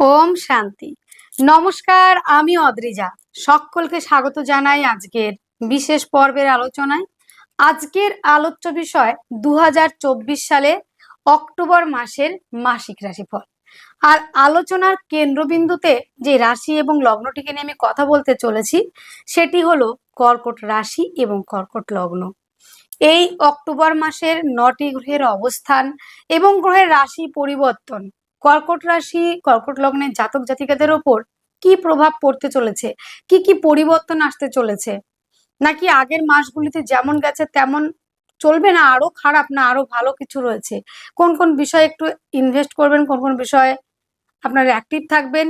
ওম শান্তি। নমস্কার, আমি অদ্রিজা। সকলকে স্বাগত জানাই আজকের বিশেষ পর্বের আলোচনায়। আজকের আলোচ্য বিষয় 2024 সালে অক্টোবর মাসের মাসিক রাশিফল। আর আলোচনার কেন্দ্রবিন্দুতে যে রাশি এবং লগ্নটিকে নিয়ে আমি কথা বলতে চলেছি সেটি হলো কর্কট রাশি এবং কর্কট লগ্ন। এই অক্টোবর মাসের 9টি গ্রহের অবস্থান এবং গ্রহের রাশি পরিবর্তন কর্কট রাশি কর্কট লগ্নের জাতক জাতিকাদের ওপর কি প্রভাব পড়তে চলেছে, কি কি পরিবর্তন আসতে চলেছে, নাকি আগের মাসগুলিতে যেমন গেছে তেমন চলবে, না আরো খারাপ, না আরো ভালো কিছু রয়েছে, কোন কোন বিষয়ে একটু ইনভেস্ট করবেন, কোন কোন বিষয়ে আপনারা অ্যাক্টিভ থাকবেন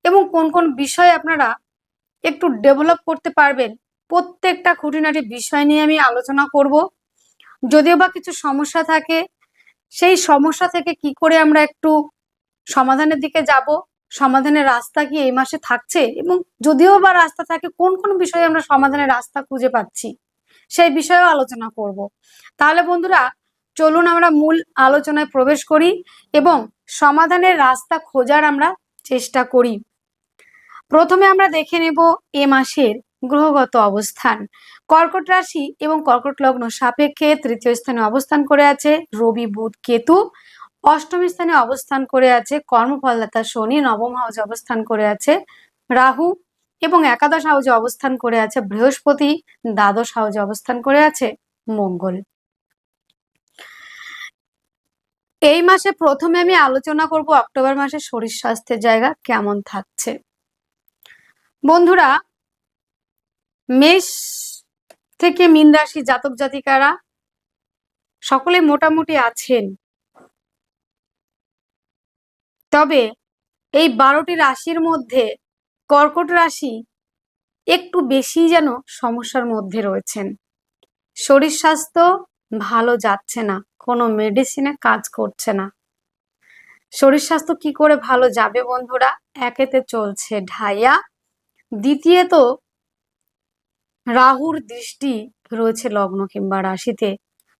এবং কোন কোন বিষয়ে আপনারা একটু ডেভেলপ করতে পারবেন, প্রত্যেকটা খুঁটিনাটি বিষয় নিয়ে আমি আলোচনা করব। যদিও বা কিছু সমস্যা থাকে, সেই সমস্যা থেকে কি করে আমরা একটু সমাধানের দিকে যাব, সমাধানের রাস্তা কি এই মাসে থাকছে, এবং যদিও বা রাস্তা থাকে কোন কোন বিষয়ে আমরা সমাধানের রাস্তা খুঁজে পাচ্ছি, সেই বিষয়েও আলোচনা করব। তাহলে বন্ধুরা, চলুন আমরা মূল আলোচনায় প্রবেশ করি এবং সমাধানের রাস্তা খোঁজার আমরা চেষ্টা করি। প্রথমে আমরা দেখে নেব এ মাসের গ্রহগত অবস্থান। কর্কট রাশি এবং কর্কট লগ্ন সাপেক্ষে তৃতীয় স্থানে অবস্থান করে আছে রবি, বুধ, কেতু। অষ্টম স্থানে অবস্থান করে আছে কর্মফলদাতা শনি। নবম হাউসে অবস্থান করে আছে রাহু এবং একাদশ হাউসে অবস্থান করে আছে বৃহস্পতি। দ্বাদশ হাউসে অবস্থান করে আছে মঙ্গল। এই মাসে প্রথমে আমি আলোচনা করব অক্টোবর মাসে শরীর স্বাস্থ্যের জায়গা কেমন থাকছে। বন্ধুরা, মেষ থেকে মীন রাশি জাতক জাতিকারা সকলে মোটামুটি আছেন, তবে এই 12টি রাশির মধ্যে কর্কট রাশি একটু বেশি যেন সমস্যার মধ্যে রয়েছেন। শরীর স্বাস্থ্য ভালো যাচ্ছে না, কোনো মেডিসিনে কাজ করছে না। শরীর স্বাস্থ্য কি করে ভালো যাবে বন্ধুরা? একেতে চলছে ঢাইয়া, দ্বিতীয়ত রাহুর দৃষ্টি রয়েছে লগ্ন কিংবা রাশিতে।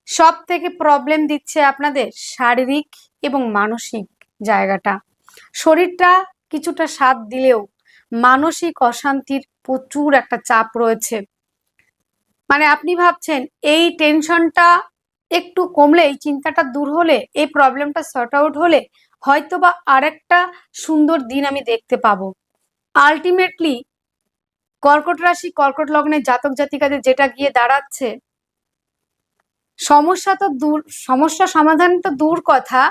সব থেকে প্রবলেম দিচ্ছে আপনাদের শারীরিক এবং মানসিক জায়গাটা। শরীরটা কিছুটা সাথ দিলেও মানসিক অশান্তির প্রচুর একটা চাপ রয়েছে। মানে আপনি ভাবছেন এই টেনশনটা একটু কমলে, এই চিন্তাটা দূর হলে, এই প্রবলেমটা সর্ট আউট হলে হয়তোবা আরেকটা সুন্দর দিন আমি দেখতে পাবো। আলটিমেটলি কর্কট রাশি কর্কট লগ্নের জাতক জাতিকাদের যেটা গিয়ে দাঁড়াচ্ছে, সমস্যা তো দূর, সমস্যা সমাধান তো দূর কথা,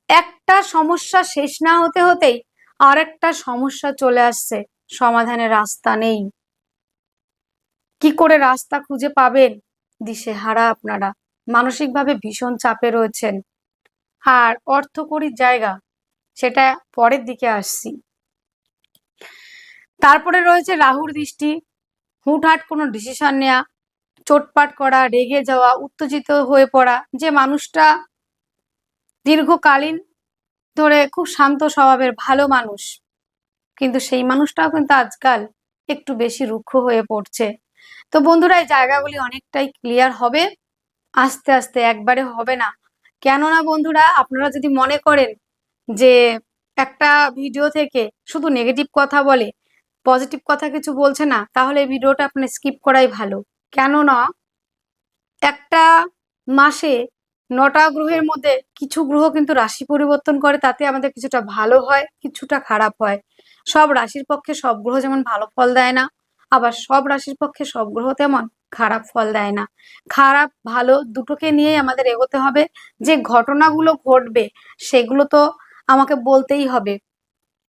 একটা সমস্যা শেষ না হতে হতেই আরেকটা সমস্যা চলে আসছে, সমাধানের রাস্তা নেই। কি করে রাস্তা খুঁজে পাবেন দিশেহারা আপনারা, মানসিকভাবে ভীষণ চাপে রয়েছেন। আর অর্থকরীর জায়গা, সেটা পরের দিকে আসছি। তারপরে রয়েছে রাহুর দৃষ্টি, হুটহাট কোনো ডিসিশন নেওয়া, চোটপাট করা, রেগে যাওয়া, উত্তেজিত হয়ে পড়া। যে মানুষটা দীর্ঘকালীন ধরে খুব শান্ত স্বভাবের ভালো মানুষ, কিন্তু সেই মানুষটাও কিন্তু আজকাল একটু বেশি রুক্ষ হয়ে পড়ছে। তো বন্ধুরা, এই জায়গাগুলি অনেকটাই ক্লিয়ার হবে আস্তে আস্তে, একবারে হবে না। কেননা বন্ধুরা, আপনারা যদি মনে করেন যে একটা ভিডিও থেকে শুধু নেগেটিভ কথা বলে, পজিটিভ কথা কিছু বলছে না, তাহলে এই ভিডিওটা আপনি স্কিপ করাই ভালো। কেননা একটা মাসে 9টা গ্রহের মধ্যে কিছু গ্রহ কিন্তু রাশি পরিবর্তন করে, তাতে আমাদের কিছুটা ভালো হয়, কিছুটা খারাপ হয়। সব রাশির পক্ষে সব গ্রহ যেমন ভালো ফল দেয় না, আবার সব রাশির পক্ষে সব গ্রহ তেমন খারাপ ফল দেয় না। খারাপ ভালো দুটোকে নিয়েই আমাদের এগোতে হবে। যে ঘটনাগুলো ঘটবে সেগুলো তো আমাকে বলতেই হবে,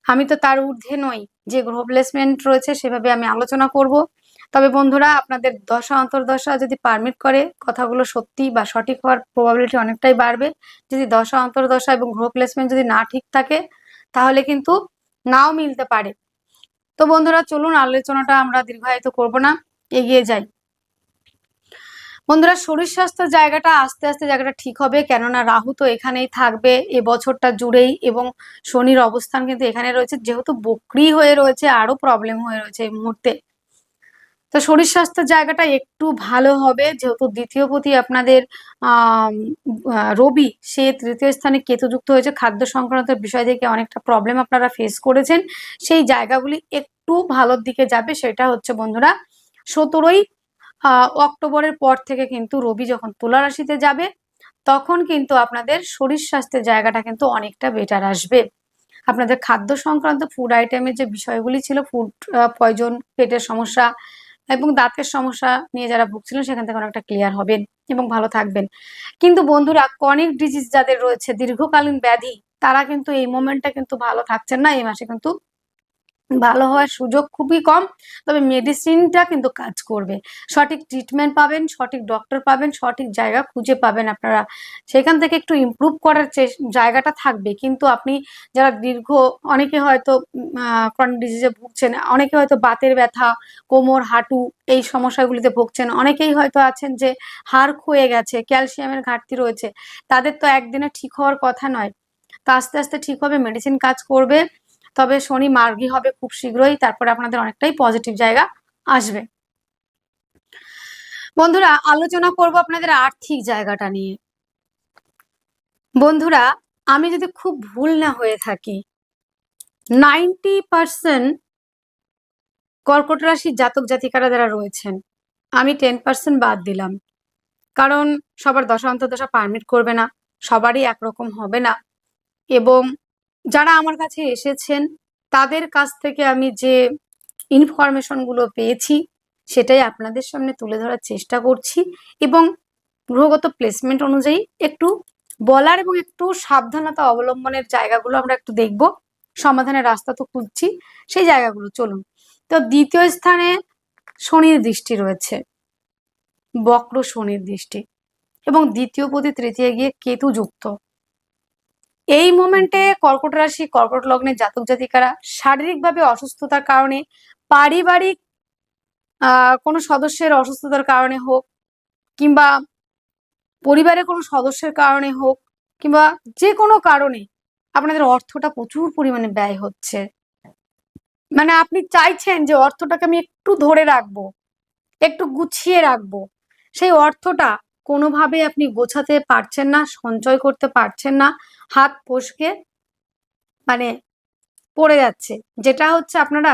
আমি তো তার ঊর্ধ্বে নই। যে গ্রহ প্লেসমেন্ট রয়েছে সেভাবে আমি আলোচনা করব। তবে বন্ধুরা, আপনাদের দশা অন্তর্দশা যদি পারমিট করে, কথাগুলো সত্যি বা সঠিক হওয়ার প্রবাবিলিটি অনেকটাই বাড়বে। যদি দশা অন্তর্দশা এবং গ্রহ প্লেসমেন্ট যদি না ঠিক থাকে, তাহলে কিন্তু নাও মিলতে পারে। তো বন্ধুরা, চলুন আলোচনাটা আমরা দীর্ঘায়িত করব না, এগিয়ে যাই। বন্ধুরা, শরীর স্বাস্থ্যের জায়গাটা আস্তে আস্তে জায়গাটা ঠিক হবে, কেননা রাহু তো এখানেই থাকবে এ বছরটা জুড়েই, এবং শনির অবস্থান কিন্তু এখানে রয়েছে, যেহেতু বক্রি হয়ে রয়েছে আরো প্রবলেম হয়ে রয়েছে এই মুহূর্তে। তো তো শরীর স্বাস্থ্যের জায়গাটা একটু ভালো হবে, যেহেতু দ্বিতীয় পতি আপনাদের রবি, সে তৃতীয় স্থানে কেতুযুক্ত হয়েছে। খাদ্য সংক্রান্ত বিষয় থেকে অনেকটা প্রবলেম আপনারা ফেস করেছেন, সেই জায়গাগুলি একটু ভালোর দিকে যাবে। সেটা হচ্ছে বন্ধুরা 17ই অক্টোবরের পর থেকে কিন্তু রবি যখন তুলা রাশিতে যাবে, তখন কিন্তু আপনাদের শরীর স্বাস্থ্যের জায়গাটা কিন্তু অনেকটা বেটার আসবে। আপনাদের খাদ্য সংক্রান্ত ফুড আইটেমের যে বিষয়গুলি ছিল, ফুড পয়জন, পেটের সমস্যা এবং দাঁতের সমস্যা নিয়ে যারা ভুগছিলেন, সেখান থেকে অনেকটা ক্লিয়ার হবেন এবং ভালো থাকবেন। কিন্তু বন্ধুরা, ক্রনিক ডিজিজ যাদের রয়েছে, দীর্ঘকালীন ব্যাধি, তারা কিন্তু এই মোমেন্টটা কিন্তু ভালো থাকছেন না। এই মাসে কিন্তু ভালো হওয়ার সুযোগ খুবই কম, তবে মেডিসিনটা কিন্তু কাজ করবে। সঠিক ট্রিটমেন্ট পাবেন, সঠিক ডক্টর পাবেন, সঠিক জায়গা খুঁজে পাবেন আপনারা, সেখান থেকে একটু ইমপ্রুভ করার জায়গাটা থাকবে। কিন্তু আপনি যারা অনেকে হয়তো ক্রনিক ডিজিজে ভুগছেন, অনেকে হয়তো বাতের ব্যথা, কোমর, হাঁটু এই সমস্যাগুলিতে ভুগছেন, অনেকেই হয়তো আছেন যে হাড় ক্ষয়ে গেছে, ক্যালসিয়ামের ঘাটতি রয়েছে, তাদের তো একদিনে ঠিক হওয়ার কথা নয়। তো আস্তে আস্তে ঠিক হবে, মেডিসিন কাজ করবে। তবে শনি মার্গী হবে খুব শীঘ্রই, তারপরে আপনাদের অনেকটাই পজিটিভ জায়গা আসবে। বন্ধুরা, আলোচনা করব আপনাদের আর্থিক জায়গাটা নিয়ে। বন্ধুরা, আমি যদি খুব ভুল না হয়ে থাকি, 90% কর্কট রাশির জাতক জাতিকারা যারা রয়েছেন, আমি 10% বাদ দিলাম, কারণ সবার দশা অন্তর্দশা পারমিট করবে না, সবারই একরকম হবে না। এবং যারা আমার কাছে এসেছেন, তাদের কাছ থেকে আমি যে ইনফরমেশনগুলো পেয়েছি, সেটাই আপনাদের সামনে তুলে ধরার চেষ্টা করছি। এবং গ্রহগত প্লেসমেন্ট অনুযায়ী একটু বলার এবং একটু সাবধানতা অবলম্বনের জায়গাগুলো আমরা একটু দেখব। সমাধানের রাস্তা তো খুঁজছি, সেই জায়গাগুলো চলুন। তো দ্বিতীয় স্থানে শনির দৃষ্টি রয়েছে, বক্র শনির দৃষ্টি, এবং দ্বিতীয় পতি তৃতীয় গিয়ে কেতু যুক্ত। এই মোমেন্টে কর্কট রাশি, কর্কট লগ্নের জাতক জাতিকারা শারীরিকভাবে অসুস্থতার কারণে, পারিবারিক কোনো সদস্যের অসুস্থতার কারণে হোক, কিংবা পরিবারের কোনো সদস্যের কারণে হোক, কিংবা যে কোনো কারণে আপনাদের অর্থটা প্রচুর পরিমাণে ব্যয় হচ্ছে। মানে আপনি চাইছেন যে অর্থটাকে আমি একটু ধরে রাখবো, একটু গুছিয়ে রাখবো, সেই অর্থটা কোনোভাবে আপনি গোছাতে পারছেন না, সঞ্চয় করতে পারছেন না, হাত ফসকে মানে পড়ে যাচ্ছে। যেটা হচ্ছে আপনারা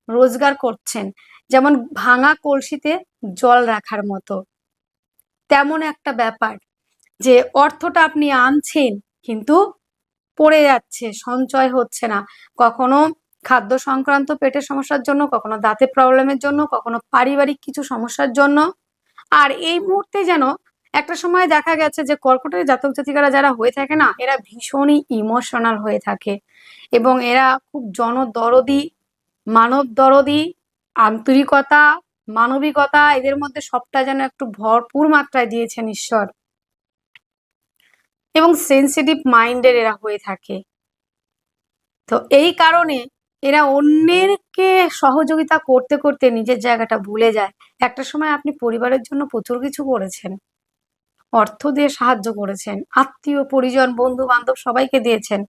রোজগার করছেন, যেমন ভাঙা কলসিতে জল রাখার মতো, তেমন একটা ব্যাপার, যে অর্থটা আপনি আনছেন কিন্তু পড়ে যাচ্ছে, সঞ্চয় হচ্ছে না। কখনো খাদ্য সংক্রান্ত পেটের সমস্যার জন্য, কখনো দাঁতের প্রবলেমের জন্য, কখনো পারিবারিক কিছু সমস্যার জন্য। আর এই মুহূর্তে যেন একটা সময় দেখা গেছে যে কর্কটের জাতক জাতিকারা যারা হয়ে থাকে না, এরা ভীষণই ইমোশনাল হয়ে থাকে, এবং এরা খুব জনদরদি, মানব দরদি, আন্তরিকতা, মানবিকতা, এদের মধ্যে সবটা যেন একটু ভরপুর মাত্রায় দিয়েছেন ঈশ্বর। এবং সেন্সিটিভ মাইন্ডের এরা হয়ে থাকে। তো এই কারণে এরা অন্যেরকে সহযোগিতা করতে করতে নিজের জায়গাটা ভুলে যায়। একটা সময় আপনি পরিবারের জন্য প্রচুর কিছু করেছেন, অর্থ দিয়ে সাহায্য করেছেন, আত্মীয় পরিজন, বন্ধু বান্ধব সবাইকে দিয়েছেন।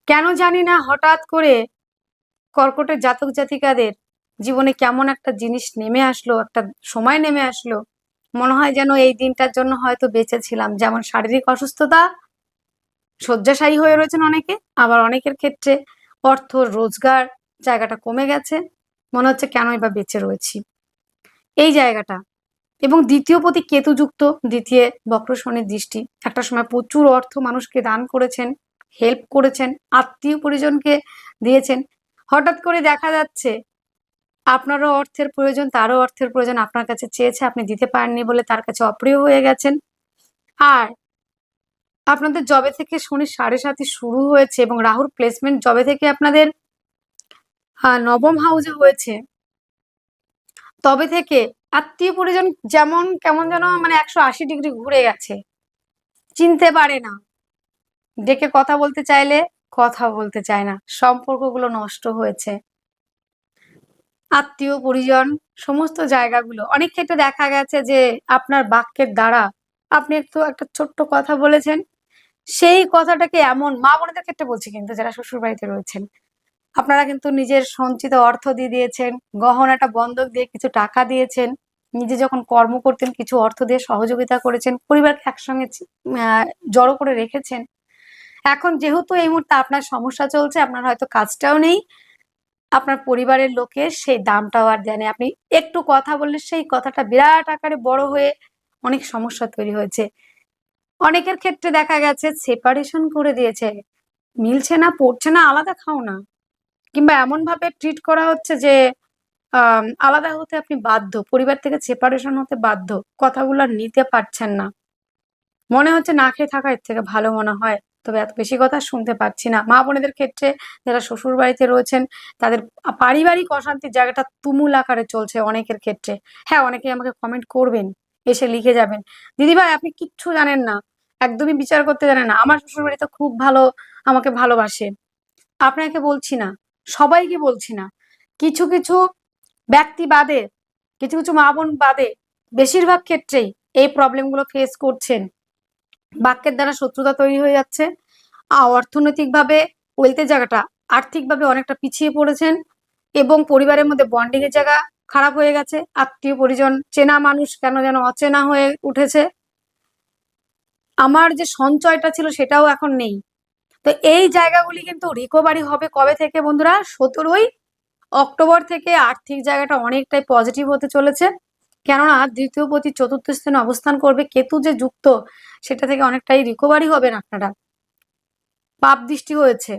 কেন জানি না হঠাৎ করে কর্কটের জাতক জাতিকাদের জীবনে কেমন একটা জিনিস নেমে আসলো, একটা সময় নেমে আসলো, মনে হয় যেন এই দিনটার জন্য হয়তো বেঁচেছিলাম। যেমন শারীরিক অসুস্থতা, শয্যাশায়ী হয়ে রয়েছেন অনেকে, আবার অনেকের ক্ষেত্রে অর্থ রোজগার জায়গাটা কমে গেছে, মনে হচ্ছে কেনই বা বেঁচে রয়েছি, এই জায়গাটা। এবং দ্বিতীয় পতি কেতুযুক্ত, দ্বিতীয় বক্র শনির দৃষ্টি, একটা সময় প্রচুর অর্থ মানুষকে দান করেছেন, হেল্প করেছেন, আত্মীয় পরিজনকে দিয়েছেন। হঠাৎ করে দেখা যাচ্ছে আপনারও অর্থের প্রয়োজন, তারও অর্থের প্রয়োজন, আপনার কাছে চেয়েছে, আপনি দিতে পারেননি বলে তার কাছে অপ্রিয় হয়ে গেছেন। আর আপনাদের জবে থেকে শনির 7.5 শুরু হয়েছে এবং রাহুর প্লেসমেন্ট জবে থেকে আপনাদের নবম হাউসে হয়েছে, তবে থেকে আত্মীয় পরিজন যেমন কেমন যেন 180 ডিগ্রি ঘুরে গেছে, চিনতে পারে না, ডেকে কথা বলতে চাইলে কথা বলতে চায় না, সম্পর্কগুলো নষ্ট হয়েছে। আত্মীয় পরিজন সমস্ত জায়গাগুলো, অনেক ক্ষেত্রে দেখা গেছে যে আপনার বাক্যের দ্বারা আপনি একটা ছোট্ট কথা বলেছেন, সেই কথাটাকে এমন, মা বোনদের ক্ষেত্রে বলছি কিন্তু যারা শ্বশুর বাড়িতে রয়েছেন, আপনারা কিন্তু নিজের সঞ্চিত অর্থ দিয়ে দিয়েছেন, গহনাটা বন্ধক দিয়ে কিছু টাকা দিয়েছেন, নিজে যখন কর্ম করতেন কিছু অর্থ দিয়ে সহযোগিতা করেছেন, পরিবারকে একসঙ্গে জড়ো করে রেখেছেন। এখন যেহেতু এই মুহূর্তে আপনার সমস্যা চলছে, আপনার হয়তো কাজটাও নেই, আপনার পরিবারের লোকের সেই দামটাও আর দেয় না। আপনি একটু কথা বললে সেই কথাটা বিরাট আকারে বড় হয়ে অনেক সমস্যা তৈরি হয়েছে। অনেকের ক্ষেত্রে দেখা গেছে সেপারেশন করে দিয়েছে, মিলছে না, পড়ছে না, আলাদা খাও না, কিংবা এমন ভাবে ট্রিট করা হচ্ছে যে আলাদা হতে আপনি বাধ্য, পরিবার থেকে সেপারেশন হতে বাধ্য, কথাগুলো আর নিতে পারছেন না, মনে হচ্ছে না খেয়ে থাকা এর থেকে ভালো মনে হয়, তবে এত বেশি কথা শুনতে পাচ্ছি না। মা বোনেদের ক্ষেত্রে যারা শ্বশুর বাড়িতে রয়েছেন তাদের পারিবারিক অশান্তির জায়গাটা তুমুল আকারে চলছে অনেকের ক্ষেত্রে। হ্যাঁ, অনেকেই আমাকে কমেন্ট করবেন, এসে লিখে যাবেন, দিদিভাই আপনি কিচ্ছু জানেন না, একদমই বিচার করতে জানেন না, আমার শ্বশুর বাড়িতে খুব ভালো, আমাকে ভালোবাসে। আপনাকে বলছি না, সবাইকে বলছি না, কিছু কিছু ব্যক্তি বাদে, কিছু কিছু মা বোন বাদে বেশিরভাগ ক্ষেত্রেই এই প্রবলেমগুলো ফেস করছেন। বাক্যের দ্বারা শত্রুতা তৈরি হয়ে যাচ্ছে, অর্থনৈতিকভাবে ওয়েলথের জায়গাটা, আর্থিকভাবে অনেকটা পিছিয়ে পড়েছেন, এবং পরিবারের মধ্যে বন্ডিং এর জায়গা খারাপ হয়ে গেছে, আত্মীয় পরিজন, চেনা মানুষ কেন যেন অচেনা হয়ে উঠেছে, আমার যে সঞ্চয়টা ছিল সেটাও এখন নেই। তো এই জায়গাগুলি কিন্তু রিকভারি হবে কবে থেকে বন্ধুরা? 17ই অক্টোবর থেকে আর্থিক জায়গাটা অনেকটাই পজিটিভ হতে চলেছে, কেননা দ্বিতীয় পতি চতুর্থ স্থানে অবস্থান করবে, কেতু যে যুক্ত সেটা থেকে অনেকটাই রিকভারি হবেন আপনারা। পাপ দৃষ্টি হয়েছে,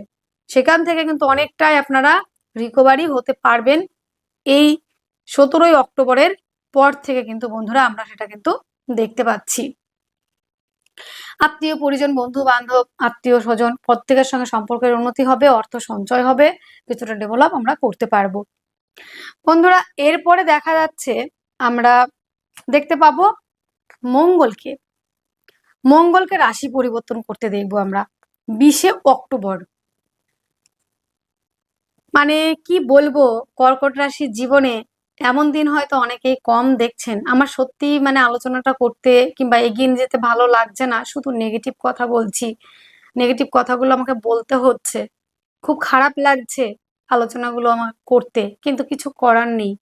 সেখান থেকে কিন্তু অনেকটাই আপনারা রিকভারি হতে পারবেন এই 17ই অক্টোবরের পর থেকে, কিন্তু বন্ধুরা আমরা সেটা কিন্তু দেখতে পাচ্ছি। আত্মীয় পরিজন, বন্ধু বান্ধব, আত্মীয় স্বজন প্রত্যেকের সঙ্গে সম্পর্কের উন্নতি হবে, অর্থ সঞ্চয় হবে, কিছুটা ডেভেলপ আমরা করতে পারবো বন্ধুরা। এরপরে দেখা যাচ্ছে আমরা দেখতে পাবো মঙ্গলকে, মঙ্গলকে রাশি পরিবর্তন করতে দেখবো আমরা 20শে অক্টোবর। মানে কি বলবো, কর্কট রাশির জীবনে এমন দিন হয়তো অনেকেই কম দেখছেন। আমার সত্যি মানে আলোচনাটা করতে কিংবা এগিয়ে নিয়ে যেতে ভালো লাগছে না, শুধু নেগেটিভ কথা বলছি, নেগেটিভ কথাগুলো আমাকে বলতে হচ্ছে, খুব খারাপ লাগছে আলোচনাগুলো আমার করতে, কিন্তু কিছু করার নেই।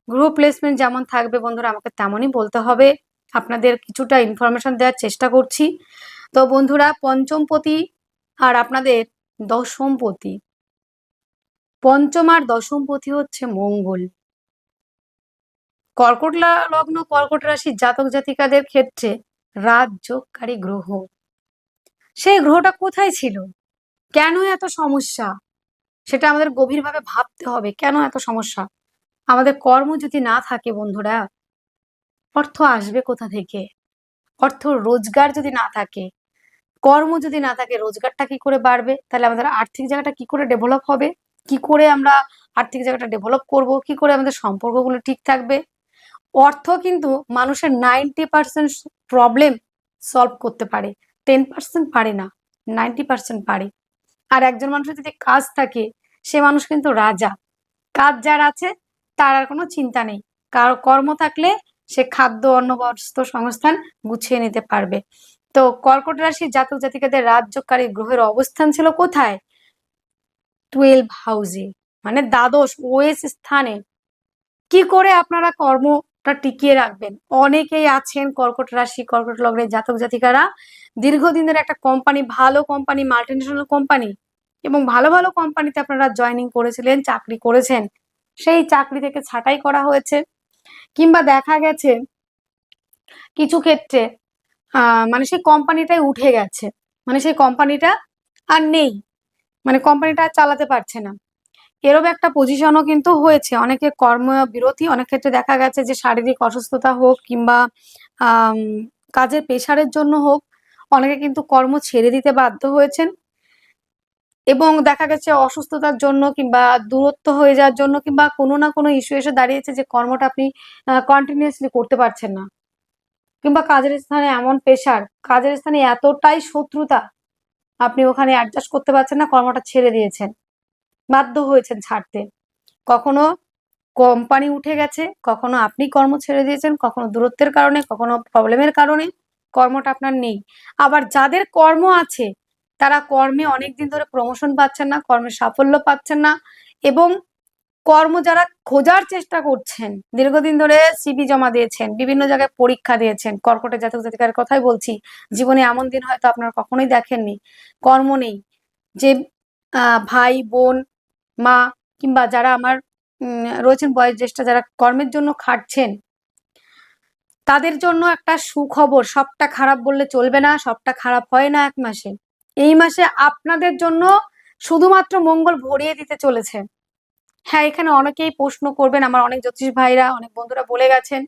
গ্রুপ প্লেসমেন্ট যেমন থাকবে বন্ধুরা আমাকে তেমনই বলতে হবে, আপনাদের কিছুটা ইনফরমেশন দেওয়ার চেষ্টা করছি। তো বন্ধুরা, পঞ্চমপতি আর আপনাদের দশমপতি, পঞ্চম আর দশমপতি হচ্ছে মঙ্গল। কর্কট লগ্ন, কর্কট রাশির জাতক জাতিকাদের ক্ষেত্রে রাজযোগকারী গ্রহ, সেই গ্রহটা কোথায় ছিল, কেন এত সমস্যা, সেটা আমাদের গভীরভাবে ভাবতে হবে। কেন এত সমস্যা? আমাদের কর্ম যদি না থাকে বন্ধুরা, অর্থ আসবে কোথা থেকে? অর্থ রোজগার যদি না থাকে, কর্ম যদি না থাকে, রোজগারটা কি করে বাড়বে? তাহলে আমাদের আর্থিক জায়গাটা কি করে ডেভেলপ হবে? কি করে আমরা আর্থিক জায়গাটা ডেভেলপ করব? কি করে আমাদের সম্পর্কগুলো ঠিক থাকবে? অর্থ কিন্তু মানুষের 90% প্রবলেম সলভ করতে পারে, 10% পারে না, 90% পারে। আর একজন মানুষের যদি কাজ থাকে, সে মানুষ কিন্তু রাজা। কাজ যার আছে তার আর কোনো চিন্তা নেই, কারো কর্ম থাকলে সে খাদ্য, অন্ন, বস্ত্র, সংস্থান গুছিয়ে নিতে পারবে। তো কর্কট রাশির জাতক জাতিকাদের রাজযোগকারী গ্রহের অবস্থান ছিল কোথায়? 12 হাউসে, মানে দ্বাদশ ওএস স্থানে। কি করে আপনারা কর্মটা টিকিয়ে রাখবেন? অনেকেই আছেন কর্কট রাশি, কর্কট লগ্নের জাতক জাতিকারা দীর্ঘদিনের একটা কোম্পানি, ভালো কোম্পানি, মাল্টিন্যাশনাল কোম্পানি, এবং ভালো ভালো কোম্পানিতে আপনারা জয়েনিং করেছিলেন, চাকরি করেছেন, সেই চাকরি থেকে ছাঁটাই করা হয়েছে, কিংবা দেখা গেছে কিছু ক্ষেত্রে মানে সেই কোম্পানিটাই উঠে গেছে, মানে সেই কোম্পানিটা আর নেই, মানে কোম্পানিটা আর চালাতে পারছে না, এরকম একটা পজিশনও কিন্তু হয়েছে। অনেকে কর্মবিরতি, অনেক ক্ষেত্রে দেখা গেছে যে শারীরিক অসুস্থতা হোক কিংবা আহ কাজের প্রেশারের জন্য হোক, অনেকে কিন্তু কর্ম ছেড়ে দিতে বাধ্য হয়েছেন, এবং দেখা গেছে অসুস্থতার জন্য কিংবা দূরত্ব হয়ে যাওয়ার জন্য কিংবা কোনো না কোনো ইস্যু এসে দাঁড়িয়েছে যে কর্মটা আপনি কন্টিনিউয়াসলি করতে পারছেন না, কিংবা কাজের স্থানে এমন প্রেশার, কাজের স্থানে এতটাই শত্রুতা, আপনি ওখানে অ্যাডজাস্ট করতে পারছেন না, কর্মটা ছেড়ে দিয়েছেন, বাধ্য হয়েছেন ছাড়তে। কখনো কোম্পানি উঠে গেছে, কখনো আপনি কর্ম ছেড়ে দিয়েছেন, কখনো দূরত্বের কারণে, কখনো প্রবলেমের কারণে কর্মটা আপনার নেই। আবার যাদের কর্ম আছে তারা কর্মে অনেকদিন ধরে প্রমোশন পাচ্ছেন না, কর্মের সাফল্য পাচ্ছেন না, এবং কর্ম যারা খোঁজার চেষ্টা করছেন, দীর্ঘদিন ধরে সিভি জমা দিয়েছেন, বিভিন্ন জায়গায় পরীক্ষা দিয়েছেন, কর্কটের জাতক জাতিকার কথাই বলছি, জীবনে এমন দিন হয়তো আপনারা কখনোই দেখেননি, কর্ম নেই, যে ভাই বোন মা কিংবা যারা আমার রয়েছেন বয়োজ্যেষ্ঠ, যারা কর্মের জন্য খাটছেন, তাদের জন্য একটা সুখবর। সবটা খারাপ বললে চলবে না, সবটা খারাপ হয় না এক মাসে। এই মাসে আপনাদের জন্য শুধুমাত্র মঙ্গল ভরিয়ে দিতে চলেছে। হ্যাঁ, এখানে অনেকেই প্রশ্ন করবেন, আমার অনেক জ্যোতিষ ভাইরা, অনেক বন্ধুরা বলে গেছেন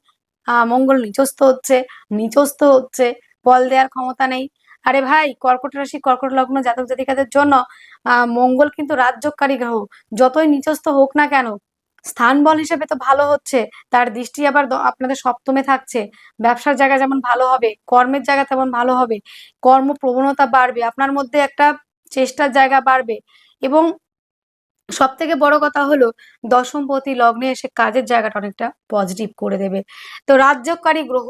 মঙ্গল নিচস্থ হচ্ছে, নিচস্থ হচ্ছে, বল দেওয়ার ক্ষমতা নেই। আরে ভাই, কর্কট রাশি কর্কট লগ্ন জাতক জাতিকাদের জন্য মঙ্গল কিন্তু রাজযোগকারী গ্রহ। যতই নিচস্থ হোক না কেন, স্থান বল হিসেবে তো ভালো হচ্ছে, তার দৃষ্টি আবার আপনাদের সপ্তমে থাকছে। ব্যবসার জায়গা যেমন ভালো হবে, কর্মের জায়গা তেমন ভালো হবে, কর্ম প্রবণতা বাড়বে, আপনার মধ্যে একটা চেষ্টার জায়গা বাড়বে। এবং সব থেকে বড় কথা হলো, দশমপতি লগ্নে এসে কাজের জায়গাটা অনেকটা পজিটিভ করে দেবে। তো রাজযোগকারী গ্রহ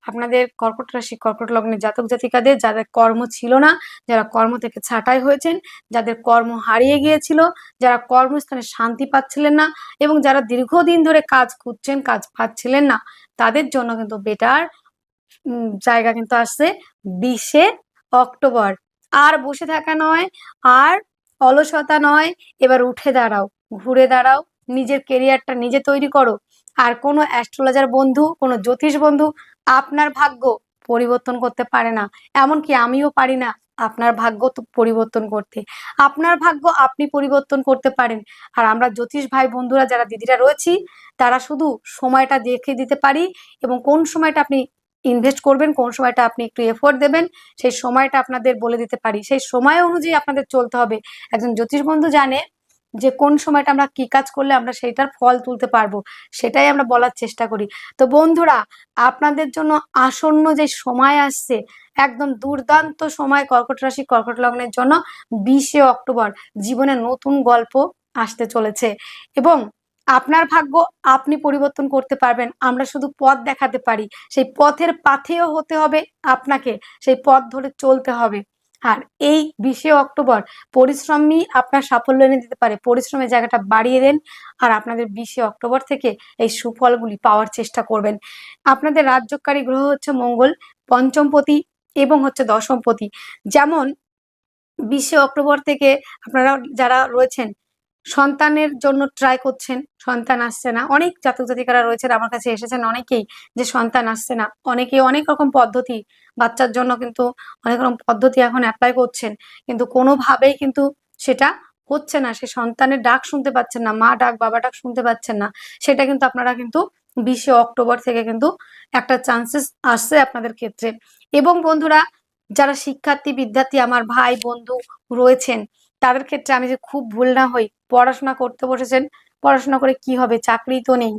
আপনাদের কর্কট রাশি কর্কট লগ্নের জাতক জাতিকাদের, যাদের কর্ম ছিল না, যারা কর্ম থেকে ছাঁটাই হয়েছেন, যাদের কর্ম হারিয়ে গিয়েছিল, যারা কর্মস্থানে শান্তি পাচ্ছিলেন না, এবং যারা দীর্ঘদিন ধরে কাজ খুঁজছেন, কাজ পাচ্ছিলেন না, তাদের জন্য কিন্তু বেটার জায়গা কিন্তু আসছে 20শে অক্টোবর। আর বসে থাকা নয়, আর অলসতা নয়, এবার উঠে দাঁড়াও, ঘুরে দাঁড়াও, নিজের কেরিয়ারটা নিজে তৈরি করো। আর কোনো অ্যাস্ট্রোলজার বন্ধু, কোনো জ্যোতিষ বন্ধু আপনার ভাগ্য পরিবর্তন করতে পারে না, এমনকি আমিও পারি না আপনার ভাগ্য তো পরিবর্তন করতে। আপনার ভাগ্য আপনি পরিবর্তন করতে পারেন। আর আমরা জ্যোতিষ ভাই বন্ধুরা, যারা দিদিরা রয়েছি, তারা শুধু সময়টা দেখে দিতে পারি, এবং কোন সময়টা আপনি ইনভেস্ট করবেন, কোন সময়টা আপনি একটু এফোর্ট দেবেন, সেই সময়টা আপনাদের বলে দিতে পারি। সেই সময় অনুযায়ী আপনাদের চলতে হবে। একজন জ্যোতিষ বন্ধু জানে যে কোন সময়টা আমরা কি কাজ করলে আমরা সেইটার ফল তুলতে পারবো, সেটাই আমরা বলার চেষ্টা করি। তো বন্ধুরা, আপনাদের জন্য আসন্ন যে সময় আসছে, একদম দুর্দান্ত সময় কর্কট রাশি কর্কট লগ্নের জন্য। 20শে অক্টোবর জীবনে নতুন গল্প আসতে চলেছে, এবং আপনার ভাগ্য আপনি পরিবর্তন করতে পারবেন। আমরা শুধু পথ দেখাতে পারি, সেই পথের পাথেয় হতে হবে আপনাকে, সেই পথ ধরে চলতে হবে। আর এই 20শে অক্টোবর পরিশ্রমই আপনার সাফল্য এনে দিতে পারে। পরিশ্রমের জায়গাটা বাড়িয়ে দেন, আর আপনাদের 20শে অক্টোবর থেকে এই সুফলগুলি পাওয়ার চেষ্টা করবেন। আপনাদের রাজযোগকারী গ্রহ হচ্ছে মঙ্গল, পঞ্চমপতি এবং হচ্ছে দশমপতি। যেমন 20শে অক্টোবর থেকে আপনারা যারা রয়েছেন সন্তানের জন্য ট্রাই করছেন, সন্তান আসছে না, অনেক জাতক জাতিকারা রয়েছেন আমার কাছে এসেছেন অনেকেই, যে সন্তান আসছে না। অনেকে অনেক রকম পদ্ধতি, বাচ্চার জন্য কিন্তু অনেক রকম পদ্ধতি এখন অ্যাপ্লাই করছেন, কিন্তু কোনোভাবেই কিন্তু সেটা হচ্ছে না। সে সন্তানের ডাক শুনতে পাচ্ছেন না, মা ডাক বাবা ডাক শুনতে পাচ্ছেন না। সেটা কিন্তু আপনারা কিন্তু 20শে অক্টোবর থেকে কিন্তু একটা চান্সেস আসছে আপনাদের ক্ষেত্রে। এবং বন্ধুরা, যারা শিক্ষার্থী বিদ্যার্থী আমার ভাই বন্ধু রয়েছেন, তাদের ক্ষেত্রে আমি যে খুব ভুল না হই, পড়াশোনা করতে বসেছেন, পড়াশোনা করে কি হবে, চাকরি তো নেই,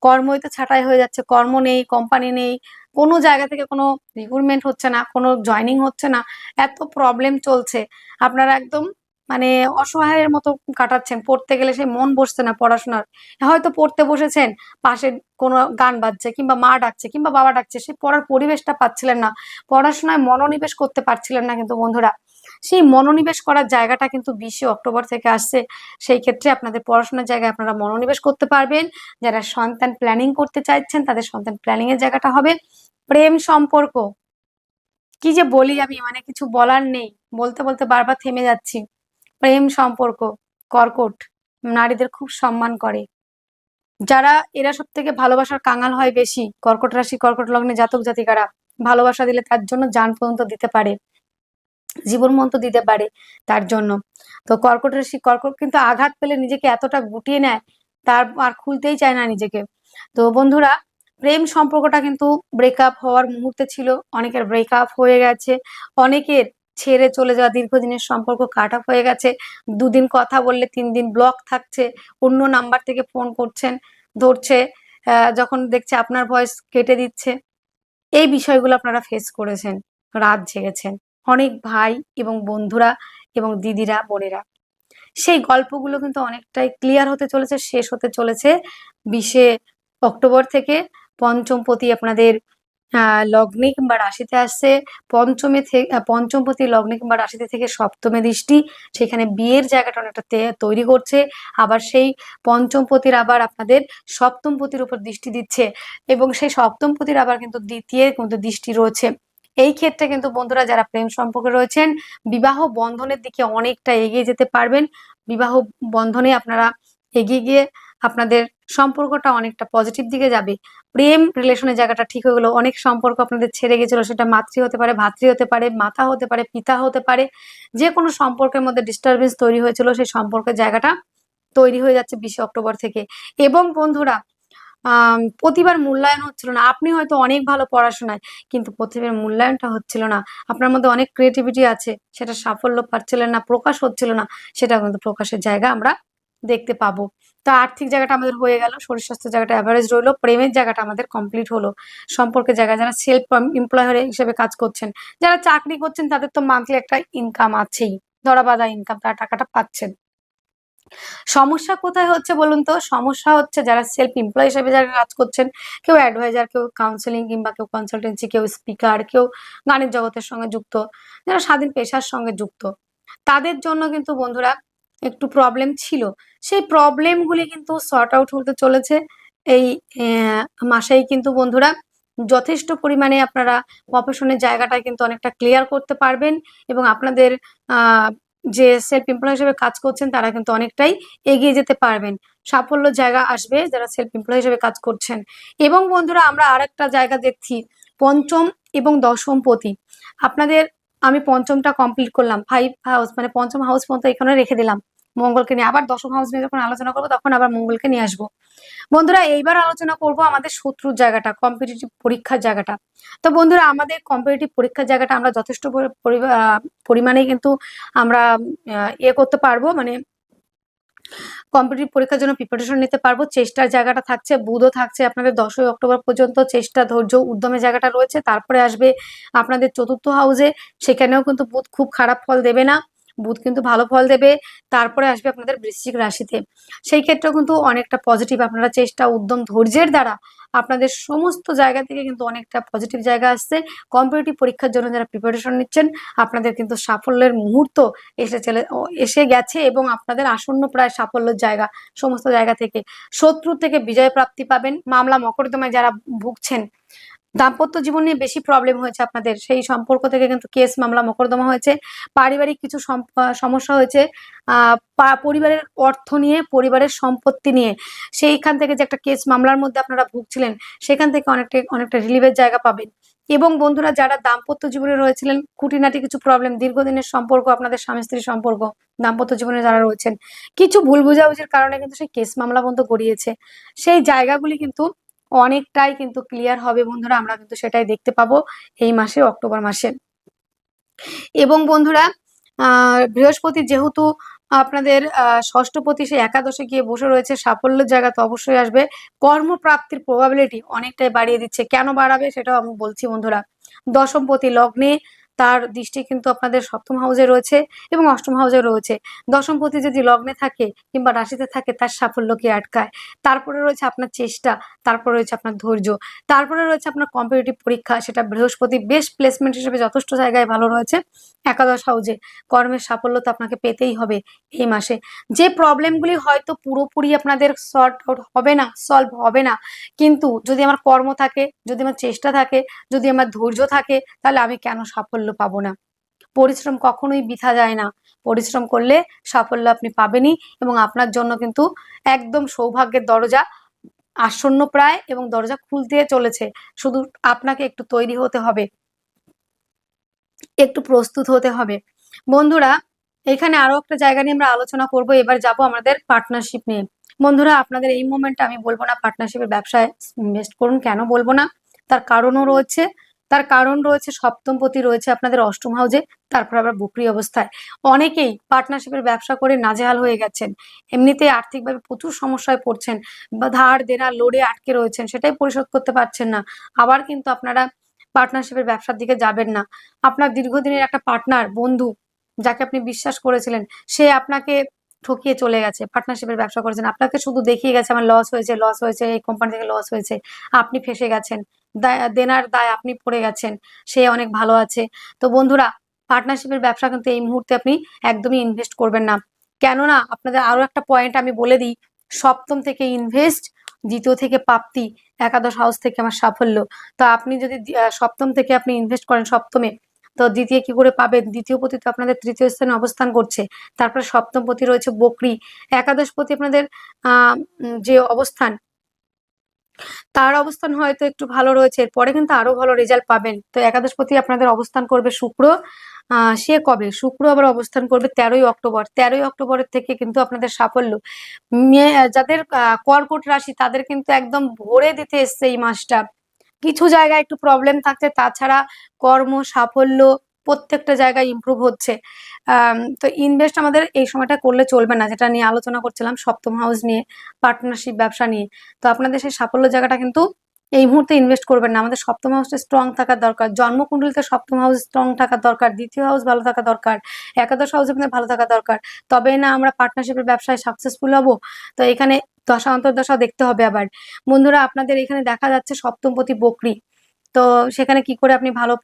কর্মই তো ছাঁটাই হয়ে যাচ্ছে, কর্ম নেই, কোম্পানি নেই, কোনো জায়গা থেকে কোনো রিক্রুটমেন্ট হচ্ছে না, কোনো জয়নিং হচ্ছে না, এত প্রবলেম চলছে। আপনারা একদম মানে অসহায়ের মতো কাটাচ্ছেন, পড়তে গেলে সেই মন বসছে না পড়াশোনার। হয়তো পড়তে বসেছেন, পাশে কোনো গান বাজছে, কিংবা মা ডাকছে, কিংবা বাবা ডাকছে, সেই পড়ার পরিবেশটা পাচ্ছিলেন না, পড়াশোনায় মনোনিবেশ করতে পারছিলেন না। কিন্তু বন্ধুরা, সেই মনোনিবেশ করার জায়গাটা কিন্তু 20শে অক্টোবর থেকে আসছে। সেই ক্ষেত্রে আপনাদের পড়াশোনার জায়গায় আপনারা মনোনিবেশ করতে পারবেন। যারা সন্তান প্ল্যানিং করতে চাইছেন, তাদের সন্তান প্ল্যানিং এর জায়গাটা হবে। প্রেম সম্পর্ক, কি যে বলি আমি, মানে কিছু বলার নেই, বলতে বলতে বারবার থেমে যাচ্ছি। প্রেম সম্পর্ক, কর্কট নারীদের খুব সম্মান করে। যারা এরা সব থেকে ভালোবাসার কাঙাল হয় বেশি, কর্কট রাশি কর্কট লগ্নে জাতক জাতিকারা, ভালোবাসা দিলে তার জন্য জান পর্যন্ত দিতে পারে, জীবন মন্ত্র দিতে পারে তার জন্য। তো কর্কট রাশি কর্কট কিন্তু আঘাত পেলে নিজেকে এতটা গুটিয়ে নেয়, তার আর খুলতেই চায় না নিজেকে। তো বন্ধুরা, প্রেম সম্পর্কটা কিন্তু ব্রেকআপ হওয়ার মুহূর্তে ছিল, অনেকের ব্রেকআপ হয়ে গেছে, অনেকের ছেড়ে চলে যাওয়া দীর্ঘদিনের সম্পর্ক কাট অফ হয়ে গেছে। 2 দিন কথা বললে 3 দিন ব্লক থাকছে, অন্য নাম্বার থেকে ফোন করছেন, ধরছে, যখন দেখছে আপনার ভয়েস কেটে দিচ্ছে। এই বিষয়গুলো আপনারা ফেস করেছেন, রাত জেগেছেন অনেক ভাই এবং বন্ধুরা এবং দিদিরা বোনেরা। সেই গল্পগুলো কিন্তু অনেকটাই ক্লিয়ার হতে চলেছে, শেষ হতে চলেছে 20শে অক্টোবর থেকে। পঞ্চমপতি আপনাদের লগ্নে কিংবা রাশিতে আসছে, পঞ্চমে থেকে পঞ্চমপতি লগ্নে কিংবা রাশিতে থেকে সপ্তমে দৃষ্টি, সেখানে বিয়ের জায়গাটা অনেকটা তৈরি করছে। আবার সেই পঞ্চমপতির আবার আপনাদের সপ্তমপতির উপর দৃষ্টি দিচ্ছে, এবং সেই সপ্তমপতির আবার কিন্তু দ্বিতীয় কিন্তু দৃষ্টি রয়েছে। এই ক্ষেত্রে কিন্তু বন্ধুরা যারা প্রেম সম্পর্কে রয়েছেন, বিবাহ বন্ধনের দিকে অনেকটা এগিয়ে যেতে পারবেন। বিবাহ বন্ধনে আপনারা এগিয়ে গিয়ে আপনাদের সম্পর্কটা অনেকটা পজিটিভ দিকে যাবে। প্রেম রিলেশনের জায়গাটা ঠিক হয়ে গেলো। অনেক সম্পর্ক আপনাদের ছেড়ে গেছিল, সেটা মাতৃ হতে পারে, ভাতৃ হতে পারে, মাতা হতে পারে, পিতা হতে পারে, যে কোনো সম্পর্কের মধ্যে ডিস্টারবেন্স তৈরি হয়েছিল, সেই সম্পর্কের জায়গাটা তৈরি হয়ে যাচ্ছে 20 অক্টোবর থেকে। এবং বন্ধুরা প্রতিবার মূল্যায়ন হচ্ছিল না। আপনি হয়তো অনেক ভালো পড়াশোনায়, কিন্তু প্রতিবার মূল্যায়নটা হচ্ছিল না। আপনার মধ্যে অনেক ক্রিয়েটিভিটি আছে, সেটা সাফল্য পাচ্ছিলেন না, প্রকাশ হচ্ছিল না, সেটা কিন্তু প্রকাশের জায়গা আমরা দেখতে পাবো। তো আর্থিক জায়গাটা আমাদের হয়ে গেল, শরীর স্বাস্থ্য জায়গাটা অ্যাভারেজ রইলো, প্রেমের জায়গাটা আমাদের কমপ্লিট হলো, সম্পর্কের জায়গা যারা সেলফ এমপ্লয়ার হিসেবে কাজ করছেন, যারা চাকরি করছেন, তাদের তো মান্থলি একটা ইনকাম আছেই, ধরা বাঁধা ইনকাম, তারা টাকাটা পাচ্ছেন। সমস্যা কোথায় হচ্ছে বলুন তো? সমস্যা হচ্ছে যারা সেলফ এমপ্লয় হিসেবে যারা কাজ করছেন, কেউ অ্যাডভাইজার, কেউ কাউন্সেলিং কিংবা কেউ কনসালটেন্সি, কেউ স্পিকার, কেউ গানের জগতের সঙ্গে যুক্ত, যারা স্বাধীন পেশার সঙ্গে যুক্ত, তাদের জন্য কিন্তু বন্ধুরা একটু প্রবলেম ছিল। সেই প্রবলেমগুলি কিন্তু সর্ট আউট হতে চলেছে এই মাসেই কিন্তু বন্ধুরা। যথেষ্ট পরিমাণে আপনারা প্রফেশনের জায়গাটা কিন্তু অনেকটা ক্লিয়ার করতে পারবেন, এবং আপনাদের যে সেলফ এমপ্লয় হিসেবে কাজ করছেন তারা কিন্তু অনেকটাই এগিয়ে যেতে পারবেন। সাফল্য জায়গা আসবে যারা সেলফ এমপ্লয় হিসেবে কাজ করছেন। এবং বন্ধুরা আমরা আরেকটা জায়গা দেখছি, পঞ্চম এবং দশম পতি আপনাদের। আমি পঞ্চমটা কমপ্লিট করলাম, 5 হাউস মানে পঞ্চম হাউস পর্যন্ত এখানে রেখে দিলাম মঙ্গলকে নিয়ে। আবার দশম হাউস নিয়ে যখন আলোচনা করবো তখন আবার মঙ্গলকে নিয়ে আসবো। বন্ধুরা এইবার আলোচনা করব আমাদের শত্রুর জায়গাটা, কম্পিটিটিভ পরীক্ষার জায়গাটা। তো বন্ধুরা আমাদের কম্পিটিটিভ পরীক্ষার জায়গাটা আমরা যথেষ্ট পরিমাণে কিন্তু আমরা করতে পারবো, মানে কম্পিটিটিভ পরীক্ষার জন্য প্রিপারেশন নিতে পারবো। চেষ্টার জায়গাটা থাকছে, বুধও থাকছে আপনাদের 10ই অক্টোবর পর্যন্ত, চেষ্টা, ধৈর্য, উদ্যমের জায়গাটা রয়েছে। তারপরে আসবে আপনাদের চতুর্থ হাউসে, সেখানেও কিন্তু বুধ খুব খারাপ ফল দেবে না, বুধ কিন্তু ভালো ফল দেবে। তারপরে আসবে আপনাদের বৃশ্চিক রাশিতে, সেই ক্ষেত্রেও কিন্তু অনেকটা পজিটিভ। আপনারা চেষ্টা, উদ্যম, ধৈর্যের দ্বারা আপনাদের সমস্ত জায়গা থেকে কিন্তু অনেকটা পজিটিভ জায়গা আসছে। কম্পিটিটিভ পরীক্ষার জন্য যারা প্রিপারেশন নিচ্ছেন, আপনাদের কিন্তু সাফল্যের মুহূর্ত এসে গেছে, এবং আপনাদের আসন্ন প্রায় সাফল্যের জায়গা, সমস্ত জায়গা থেকে শত্রু থেকে বিজয় প্রাপ্তি পাবেন। মামলা মোকদ্দমায় যারা ভুগছেন, দাম্পত্য জীবন নিয়ে বেশি প্রবলেম হয়েছে আপনাদের, সেই সম্পর্ক থেকে কিন্তু কেস, মামলা, মোকদ্দমা হয়েছে। পারিবারিক কিছু সমস্যা হয়েছে, পরিবারের অর্থ নিয়ে, পরিবারের সম্পত্তি নিয়ে, সেইখান থেকে যে একটা কেস মামলার মধ্যে আপনারা ভুগছিলেন, সেখান থেকে অনেকটা রিলিফের জায়গা পাবেন। এবং বন্ধুরা যারা দাম্পত্য জীবনে রয়েছিলেন, খুঁটিনাটি কিছু প্রবলেম, দীর্ঘদিনের সম্পর্ক, আপনাদের স্বামী স্ত্রীর সম্পর্ক, দাম্পত্য জীবনে যারা রয়েছেন, কিছু ভুল বোঝাবুঝির কারণে কিন্তু সেই কেস মামলা পর্যন্ত গড়িয়েছে, সেই জায়গাগুলি কিন্তু অনেকটাই কিন্তু ক্লিয়ার হবে বন্ধুরা। আমরা কিন্তু সেটাই দেখতে পাবো এই মাসে, অক্টোবর মাসে। এবং বন্ধুরা বৃহস্পতি যেহেতু আপনাদের ষষ্ঠপতি, সে একাদশে গিয়ে বসে রয়েছে, সাফল্যের জায়গা তো অবশ্যই আসবে। কর্মপ্রাপ্তির প্রবাবিলিটি অনেকটাই বাড়িয়ে দিচ্ছে। কেন বাড়াবে সেটাও আমি বলছি বন্ধুরা। দশমপতি লগ্নে, তার দৃষ্টি কিন্তু আপনাদের সপ্তম হাউসে রয়েছে এবং অষ্টম হাউসে রয়েছে। দশমপতি যদি লগ্নে থাকে কিংবা রাশিতে থাকে, তার সাফল্যকে আটকায়। তারপরে রয়েছে আপনার চেষ্টা, তারপরে রয়েছে আপনার ধৈর্য, তারপরে রয়েছে আপনার কম্পিটিটিভ পরীক্ষা, সেটা বৃহস্পতি বেস্ট প্লেসমেন্ট হিসেবে যথেষ্ট জায়গায় ভালো রয়েছে। একাদশ হাউসে কর্মের সাফল্য তো আপনাকে পেতেই হবে এই মাসে। যে প্রবলেমগুলি হয়তো পুরোপুরি আপনাদের সর্ট আউট হবে না, সলভ হবে না, কিন্তু যদি আমার কর্ম থাকে, যদি আমার চেষ্টা থাকে, যদি আমার ধৈর্য থাকে, তাহলে আমি কেন সাফল্য পাবো না? পরিশ্রম কখনোই বৃথা যায় না, পরিশ্রম করলে সাফল্য আপনি পাবেনই। এবং আপনার জন্য কিন্তু একদম সৌভাগ্যের দরজা আসন্ন প্রায়, এবং দরজা খুলতে চলেছে। শুধু আপনাকে একটু তৈরি হতে হবে, একটু প্রস্তুত হতে হবে। বন্ধুরা এখানে আরো একটা জায়গা নিয়ে আমরা আলোচনা করব। এবার যাব আমাদের পার্টনারশিপ নিয়ে। বন্ধুরা আপনাদের এই মোমেন্টে আমি বলবো না পার্টনারশিপের ব্যবসায় ইনভেস্ট করুন। কেন বলবো না? তার কারণও রয়েছে। তার কারণ রয়েছে, সপ্তমপতি রয়েছে আপনাদের অষ্টম হাউসে, তারপর আবার বকরি অবস্থায়। অনেকেই পার্টনারশিপের ব্যবসা করে নাজেহাল হয়ে গেছেন, এমনিতেই আর্থিকভাবে প্রচুর সমস্যায় পড়ছেন, বা ধার দেনা লোডে আটকে রয়েছেন, সেটাই পরিশোধ করতে পারছেন না। আবার কিন্তু আপনারা পার্টনারশিপের ব্যবসার দিকে যাবেন না। আপনার দীর্ঘদিনের একটা পার্টনার, বন্ধু, যাকে আপনি বিশ্বাস করেছিলেন, সে আপনাকে ঠকিয়ে চলে গেছে, পার্টনারশিপের ব্যবসা করেছেন, আপনাকে শুধু দেখিয়ে গেছে আমার লস হয়েছে, এই কোম্পানি থেকে লস হয়েছে, আপনি ফেঁসে গেছেন, দেনার দায় আপনি পড়ে গেছেন, সে অনেক ভালো আছে। তো বন্ধুরা, পার্টনারশিপের ব্যবসা কিন্তু এই মুহূর্তে আপনি একদমই ইনভেস্ট করবেন না। কেননা আপনাদের আরো একটা পয়েন্ট আমি বলে দিই, সপ্তম থেকে ইনভেস্ট, দ্বিতীয় থেকে প্রাপ্তি, একাদশ হাউস থেকে আমার সাফল্য। তো আপনি যদি সপ্তম থেকে আপনি ইনভেস্ট করেন সপ্তমে, তো দ্বিতীয় কি করে পাবেন? দ্বিতীয় পতি তো আপনাদের তৃতীয় স্থানে অবস্থান করছে, তারপরে সপ্তম পতি রয়েছে বকরি, একাদশ পতি আপনাদের যে অবস্থান, তার অবস্থান হয়তো একটু ভালো রয়েছে, এরপরে কিন্তু আরো ভালো রেজাল্ট পাবেন। তো একাদশপতি আপনাদের অবস্থান করবে শুক্র, সে কবে? শুক্র আবার অবস্থান করবে 13ই অক্টোবর। 13ই অক্টোবরের থেকে কিন্তু আপনাদের সাফল্য, যাদের কর্কট রাশি তাদের কিন্তু একদম ভরে দিতে এসছে এই মাসটা। কিছু জায়গায় একটু প্রবলেম থাকছে, তাছাড়া কর্ম সাফল্য প্রত্যেকটা জায়গায় ইমপ্রুভ হচ্ছে। তো ইনভেস্ট আমাদের এই সময়টা করলে চলবে না, যেটা নিয়ে আলোচনা করছিলাম সপ্তম হাউস নিয়ে, পার্টনারশিপ ব্যবসা নিয়ে। তো আপনাদের সেই সাফল্য জায়গাটা কিন্তু এই মুহূর্তে ইনভেস্ট করবেন না। আমাদের সপ্তম হাউসটা স্ট্রং থাকার দরকার, জন্মকুণ্ডলিতে সপ্তম হাউস স্ট্রং থাকার দরকার, দ্বিতীয় হাউস ভালো থাকা দরকার, একাদশ হাউস আপনাদের ভালো থাকা দরকার, তবেই না আমরা পার্টনারশিপের ব্যবসায় সাকসেসফুল হব। তো এখানে দশা অন্তর্দশা দেখতে হবে। আবার বন্ধুরা, আপনাদের এখানে দেখা যাচ্ছে সপ্তমপতি বকরি, তো সেখানে কি করে আপনি ভালো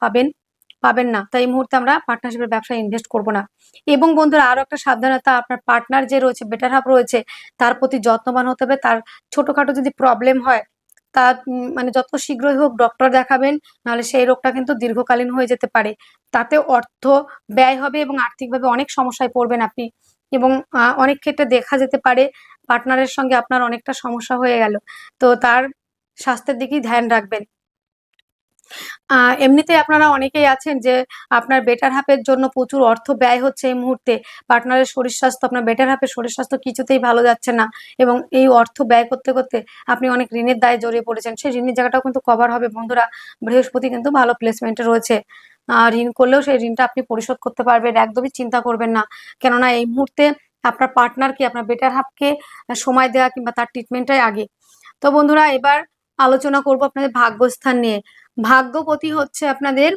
পাবেন না। তো এই মুহূর্তে আমরা পার্টনারশিপের ব্যবসায় ইনভেস্ট করব না। এবং বন্ধুরা, আরো একটা সাবধানতা, আপনার পার্টনার যে রয়েছে, বেটার হাফ রয়েছে, তার প্রতি যত্নবান হতে হবে। তার ছোটখাটো যদি প্রবলেম হয়, তা মানে যত শীঘ্রই হোক ডক্টর দেখাবেন, নাহলে সেই রোগটা কিন্তু দীর্ঘকালীন হয়ে যেতে পারে। তাতে অর্থ ব্যয় হবে এবং আর্থিকভাবে অনেক সমস্যায় পড়বেন আপনি। এবং অনেক ক্ষেত্রে দেখা যেতে পারে পার্টনারের সঙ্গে আপনার অনেকটা সমস্যা হয়ে গেল। তো তার স্বাস্থ্যের দিকেই ধ্যান রাখবেন। এমনিতে আপনারা অনেকেই আছেন যে আপনার বেটার হাফের জন্য প্রচুর অর্থ ব্যয় হচ্ছে এই মুহূর্তে, পার্টনারের শরীর স্বাস্থ্য, আপনার বেটার হাফের শরীর স্বাস্থ্য কিছুতেই ভালো যাচ্ছে না, এবং এই অর্থ ব্যয় করতে করতে আপনি অনেক ঋণের দায়ে জড়িয়ে পড়েছেন। সেই ঋণের জায়গাটাও কিন্তু কভার হবে বন্ধুরা। বৃহস্পতি কিন্তু ভালো প্লেসমেন্টে রয়েছে, ঋণ করলেও সেই ঋণটা আপনি পরিশোধ করতে পারবেন, একদমই চিন্তা করবেন না। কেননা এই মুহূর্তে আপনার পার্টনারকে, আপনার বেটার হাফকে সময় দেওয়া কিংবা তার ট্রিটমেন্টটাই আগে। তো বন্ধুরা, এবার আলোচনা করব আপনাদের ভাগ্যস্থান নিয়ে। ভাগ্যপতি হচ্ছে আপনাদের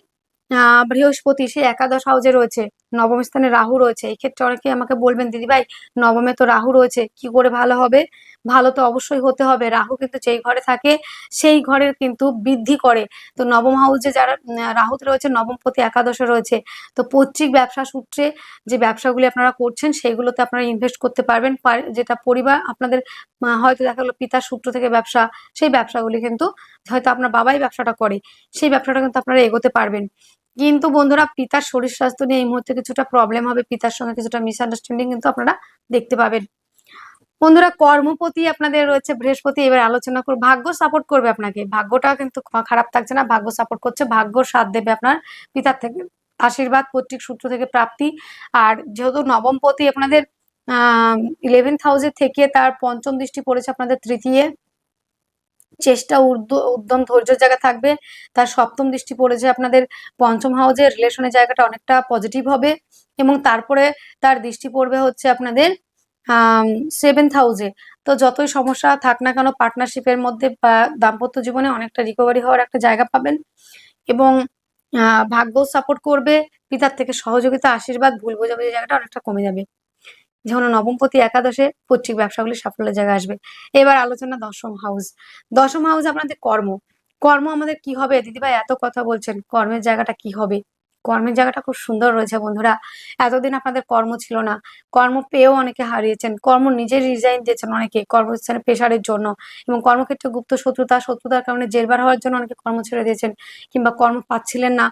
বৃহস্পতি, সে একাদশ হাউসে রয়েছে, নবম স্থানে রাহু রয়েছে। এই ক্ষেত্রে অনেকে আমাকে বলবেন, দিদি ভাই নবমে তো রাহু রয়েছে, কি করে ভালো হবে? ভালো তো অবশ্যই হতে হবে। রাহু কিন্তু যেই ঘরে থাকে সেই ঘরের কিন্তু বৃদ্ধি করে। তো নবম হাউসে যারা রাহুতে রয়েছে, নবমপতি একাদশে রয়েছে, তো পৈতৃক ব্যবসা সূত্রে যে ব্যবসাগুলি আপনারা করছেন সেইগুলোতে আপনারা ইনভেস্ট করতে পারবেন। যেটা পরিবার আপনাদের হয়তো দেখা গেলো পিতার সূত্র থেকে ব্যবসা, সেই ব্যবসাগুলি কিন্তু হয়তো আপনার বাবাই ব্যবসাটা করে, সেই ব্যবসাটা কিন্তু আপনারা এগোতে পারবেন। কিন্তু বন্ধুরা, পিতার শরীর স্বাস্থ্য নিয়ে এই মুহূর্তে কিছুটা প্রবলেম হবে, পিতার সঙ্গে কিছুটা মিসআন্ডারস্ট্যান্ডিং কিন্তু আপনারা দেখতে পাবেন। বন্ধুরা, কর্মপতি আপনাদের রয়েছে বৃহস্পতি। এবার আলোচনা করব, ভাগ্য সাপোর্ট করবে আপনাকে, ভাগ্যটা কিন্তু খারাপ থাকছে না, ভাগ্য সাপোর্ট করছে, ভাগ্য সাথ দেবে আপনার পিতার থেকে আশীর্বাদ, পৈতৃক সূত্র থেকে প্রাপ্তি। আর যেহেতু নবমপতি আপনাদের 11th হাউসে থেকে তার পঞ্চম দৃষ্টি পড়েছে আপনাদের তৃতীয়, চেষ্টা উদ্যম ধৈর্যের জায়গা থাকবে। তার সপ্তম দৃষ্টি পড়েছে আপনাদের পঞ্চম হাউসের, রিলেশনের জায়গাটা অনেকটা পজিটিভ হবে। এবং তারপরে তার দৃষ্টি পড়বে হচ্ছে আপনাদের 7th হাউসে। তো যতই সমস্যা থাক না কেন পার্টনারশিপের মধ্যে বা দাম্পত্য জীবনে অনেকটা রিকভারি হওয়ার একটা জায়গা পাবেন। এবং ভাগ্য সাপোর্ট করবে, পিতার থেকে সহযোগিতা, আশীর্বাদ, ভুল বোঝাবুঝি জায়গাটা অনেকটা কমে যাবে। যেমন নবমপতি একাদশে পৈতৃক ব্যবসাগুলি সাফল্যের জায়গায় আসবে। এবার আলোচনা দশম হাউস। দশম হাউস আপনাদের কর্ম আমাদের কি হবে? দিদিভাই এত কথা বলছেন, কর্মের জায়গাটা কি হবে? কর্মের জায়গাটা খুব সুন্দর রয়েছে বন্ধুরা। এতদিন আপনাদের কর্ম ছিল না, কর্ম পেয়েও অনেকে হারিয়েছেন, কর্ম নিজে রিজাইন দিয়েছেন অনেকে কর্মস্থানে প্রেশারের জন্য, এবং কর্মক্ষেত্রে গুপ্ত শত্রুতার কারণে জেরবার হওয়ার জন্য অনেকে কর্ম ছেড়ে দিয়েছেন, কিংবা কর্ম পাচ্ছিলেন না,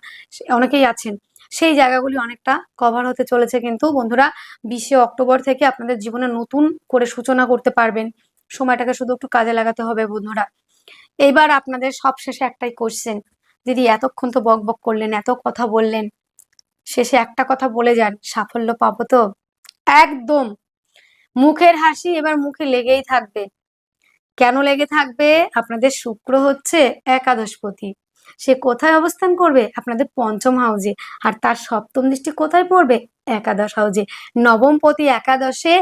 অনেকেই আছেন। সেই জায়গাগুলি অনেকটা কভার হতে চলেছে কিন্তু বন্ধুরা। 20শে অক্টোবর থেকে আপনাদের জীবনে নতুন করে সূচনা করতে পারবেন। সময়টাকে শুধু একটু কাজে লাগাতে হবে বন্ধুরা। এইবার আপনাদের সবশেষে একটাই কোশ্চেন, দিদি এতক্ষণ তো বক বক করলেন, এত কথা বললেন, শেষে একটা কথা বলে যান, সাফল্য পাবো তো? একদম। মুখের হাসি এবার মুখে লেগেই থাকবে। কেন লেগে থাকবে? আপনাদের শুক্র হচ্ছে একাদশপতি, সে কোথায় অবস্থান করবে? আপনাদের পঞ্চম হাউসে। আর তার সপ্তম দৃষ্টি কোথায় পড়বে? একাদশ হাউসে। নবমপতি একাদশে,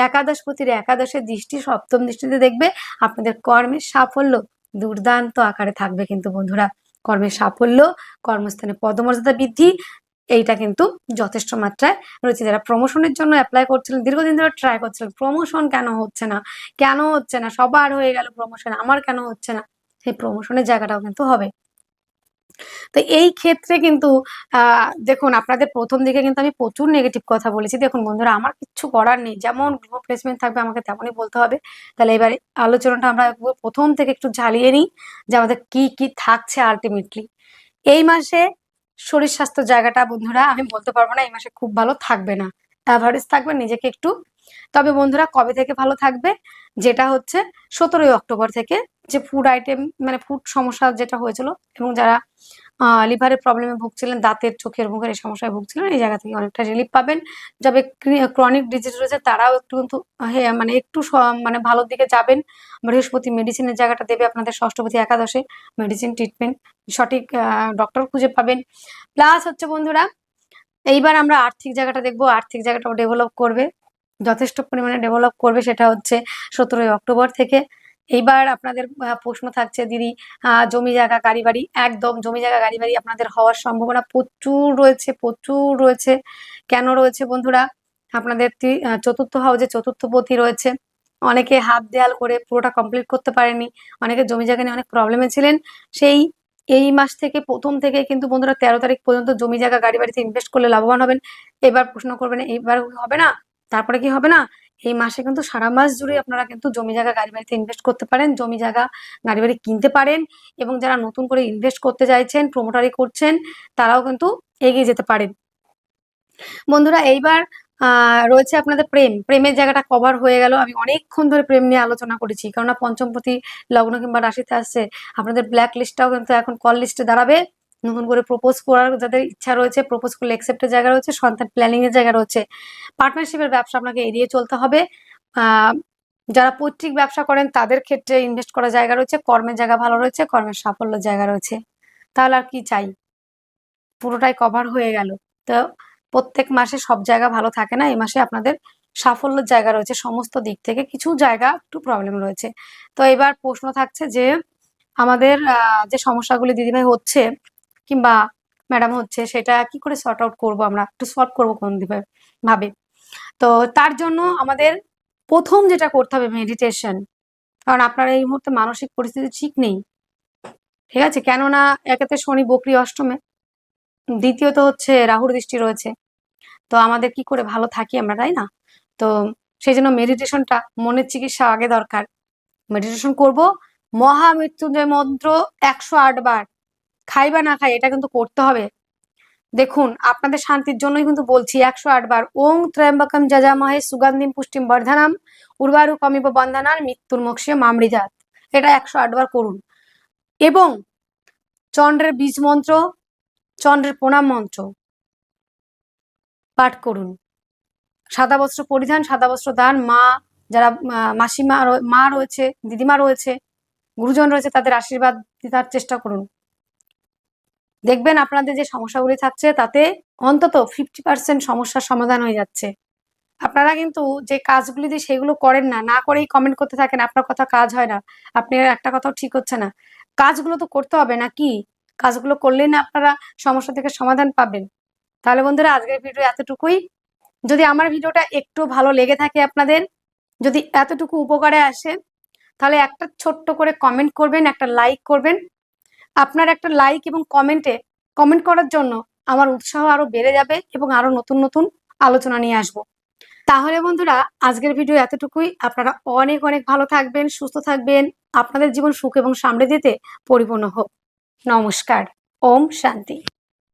একাদশপতির একাদশে দৃষ্টি, সপ্তম দৃষ্টিতে দেখবে আপনাদের কর্মের সাফল্য দুর্দান্ত আকারে থাকবে কিন্তু বন্ধুরা। কর্মের সাফল্য, কর্মস্থানে পদমর্যাদা বৃদ্ধি, এইটা কিন্তু যথেষ্ট মাত্রায় রয়েছে। যারা প্রমোশনের জন্য অ্যাপ্লাই করছিলেন, দীর্ঘদিন ধরে ট্রাই করছিলেন, প্রমোশন কেন হচ্ছে না, কেন হচ্ছে না, সবার হয়ে গেল প্রমোশন, আমার কেন হচ্ছে না, সেই প্রমোশনের জায়গাটাও কিন্তু হবে। তো এই ক্ষেত্রে কিন্তু দেখুন, আপনাদের প্রথম দিকে কিন্তু আমি প্রচুর নেগেটিভ কথা বলেছি। দেখুন বন্ধুরা, আমার কিচ্ছু করার নেই, যেমন গ্রহ প্লেসমেন্ট থাকবে আমাকে তেমনই বলতে হবে। তাহলে এবারে আলোচনাটা আমরা প্রথম থেকে একটু ঝালিয়ে নিই যে আমাদের কি কি থাকছে আলটিমেটলি। এই মাসে শরীর স্বাস্থ্য জায়গাটা বন্ধুরা আমি বলতে পারবো না এই মাসে খুব ভালো থাকবে না, অ্যাভারেজ থাকবে, নিজেকে একটু। তবে বন্ধুরা কবে থেকে ভালো থাকবে, যেটা হচ্ছে 17ই অক্টোবর থেকে, যে ফুড আইটেম মানে ফুড সমস্যা যেটা হয়েছিল এবং যারা লিভারের প্রবলেমে ভুগছিলেন, দাঁতের চোখের মুখের এই সমস্যায় ভুগছিলেন, এই জায়গা থেকে অনেকটা রিলিফ পাবেন। যাবে ক্রনিক ডিজিজ রয়েছে তারাও একটু কিন্তু মানে একটু মানে ভালোর দিকে যাবেন। বৃহস্পতি মেডিসিনের জায়গাটা দেবে আপনাদের ষষ্ঠপতি একাদশে, মেডিসিন ট্রিটমেন্ট সঠিক ডক্টর খুঁজে পাবেন। প্লাস হচ্ছে বন্ধুরা, এইবার আমরা আর্থিক জায়গাটা দেখবো, আর্থিক জায়গাটাও ডেভেলপ করবে, যথেষ্ট পরিমাণে ডেভেলপ করবে, সেটা হচ্ছে 17ই অক্টোবর থেকে। এইবার আপনাদের প্রশ্ন থাকছে, দিদি জমি জায়গা গাড়ি বাড়ি, একদম জমি জায়গা গাড়ি বাড়ি আপনাদের হওয়ার সম্ভাবনা প্রচুর রয়েছে, প্রচুর রয়েছে। কেন রয়েছে বন্ধুরা, আপনাদের চতুর্থ হাউসে চতুর্থপতি রয়েছে। অনেকে হাত দেয়াল করে পুরোটা কমপ্লিট করতে পারেনি, অনেকে জমি জায়গা নিয়ে অনেক প্রবলেমে ছিলেন। সেই এই মাস থেকে প্রথম থেকে কিন্তু বন্ধুরা 13 তারিখ পর্যন্ত জমি জায়গা গাড়ি বাড়িতে ইনভেস্ট করলে লাভবান হবেন। এবার প্রশ্ন করবেন এইবার হবে না, তারপরে কি হবে না, এই মাসে কিন্তু সারা মাস জুড়ে আপনারা কিন্তু জমি জায়গা গাড়ি বাড়িতে ইনভেস্ট করতে পারেন, জমি জায়গা গাড়ি বাড়ি কিনতে পারেন। এবং যারা নতুন করে ইনভেস্ট করতে চাইছেন, প্রমোটারি করছেন, তারাও কিন্তু এগিয়ে যেতে পারেন। বন্ধুরা এইবার রয়েছে আপনাদের প্রেমের জায়গাটা কভার হয়ে গেল। আমি অনেকক্ষণ ধরে প্রেম নিয়ে আলোচনা করেছি, কেননা পঞ্চমপতি লগ্ন কিংবা রাশিতে আসছে। আপনাদের ব্ল্যাক লিস্টটাও কিন্তু এখন কল লিস্টে দাঁড়াবে। নতুন করে প্রপোজ করার যাদের ইচ্ছা রয়েছে, প্রপোজ করলে অ্যাকসেপ্টের জায়গা রয়েছে, সন্তান প্ল্যানিং এর জায়গা রয়েছে। পার্টনারশিপের ব্যবসা আপনাকে এড়িয়ে চলতে হবে। যারা পৈতৃক ব্যবসা করেন তাদের ক্ষেত্রে ইনভেস্ট করার জায়গা রয়েছে, কর্মের জায়গা ভালো রয়েছে, কর্মের সাফল্যের জায়গা রয়েছে। তাহলে আর কি চাই, পুরোটাই কভার হয়ে গেল। তো প্রত্যেক মাসে সব জায়গা ভালো থাকে না, এই মাসে আপনাদের সাফল্যের জায়গা রয়েছে সমস্ত দিক থেকে, কিছু জায়গা একটু প্রবলেম রয়েছে। তো এবার প্রশ্ন থাকছে যে আমাদের যে সমস্যাগুলি দিদিভাই হচ্ছে কিংবা ম্যাডাম হচ্ছে, সেটা কি করে সর্ট আউট করবো, আমরা একটু সলভ করবো কোন দিকে ভাবে। তো তার জন্য আমাদের প্রথম যেটা করতে হবে মেডিটেশন, কারণ আপনার এই মুহূর্তে মানসিক পরিস্থিতি ঠিক নেই, ঠিক আছে, কেননা একেতে শনি বকরি অষ্টমে, দ্বিতীয়ত হচ্ছে রাহুর দৃষ্টি রয়েছে। তো আমাদের কি করে ভালো থাকি আমরা, তাই না? তো সেই জন্য মেডিটেশনটা, মনের চিকিৎসা আগে দরকার। মেডিটেশন করব, মহামৃত্যুঞ্জয় মন্ত্র 108 বার, খাই বা না খাই এটা কিন্তু করতে হবে। দেখুন আপনাদের শান্তির জন্যই কিন্তু বলছি, 108 বার ওং ত্র্যম্বকম যজামহে সুগন্ধিম পুষ্টিম বর্ধনাম উর্বারুকমিব বন্ধনার মৃত্যুর মোক্ষে মামৃজাত, এটা 108 বার করুন। এবং চন্দ্রের বীজ মন্ত্র, চন্দ্রের প্রণাম মন্ত্র পাঠ করুন। সাদা বস্ত্র পরিধান, সাদা বস্ত্র দান, যারা মাসিমা মা রয়েছে, দিদিমা রয়েছে, গুরুজন রয়েছে, তাদের আশীর্বাদ দিতে চেষ্টা করুন। দেখবেন আপনাদের যে সমস্যাগুলি থাকছে তাতে অন্তত 50% সমস্যার সমাধান হয়ে যাচ্ছে। আপনারা কিন্তু যে কাজগুলি দিয়ে সেগুলো করেন না, না করেই কমেন্ট করতে থাকেন আপনার কথা কাজ হয় না, আপনি একটা কথাও ঠিক হচ্ছে না। কাজগুলো তো করতে হবে নাকি, কাজগুলো করলেই না আপনারা সমস্যা থেকে সমাধান পাবেন। তাহলে বন্ধুরা আজকের ভিডিও এতটুকুই। যদি আমার ভিডিওটা একটু ভালো লেগে থাকে আপনাদের, যদি এতটুকু উপকারে আসে, তাহলে একটা ছোট্ট করে কমেন্ট করবেন, একটা লাইক করবেন। আপনার একটা লাইক এবং কমেন্ট করার জন্য আমার উৎসাহ আরো বেড়ে যাবে এবং আরো নতুন নতুন আলোচনা নিয়ে আসবো। তাহলে বন্ধুরা আজকের ভিডিও এতটুকুই। আপনারা অনেক অনেক ভালো থাকবেন, সুস্থ থাকবেন, আপনাদের জীবন সুখ এবং সমৃদ্ধিতে পরিপূর্ণ হোক। নমস্কার। ওম শান্তি।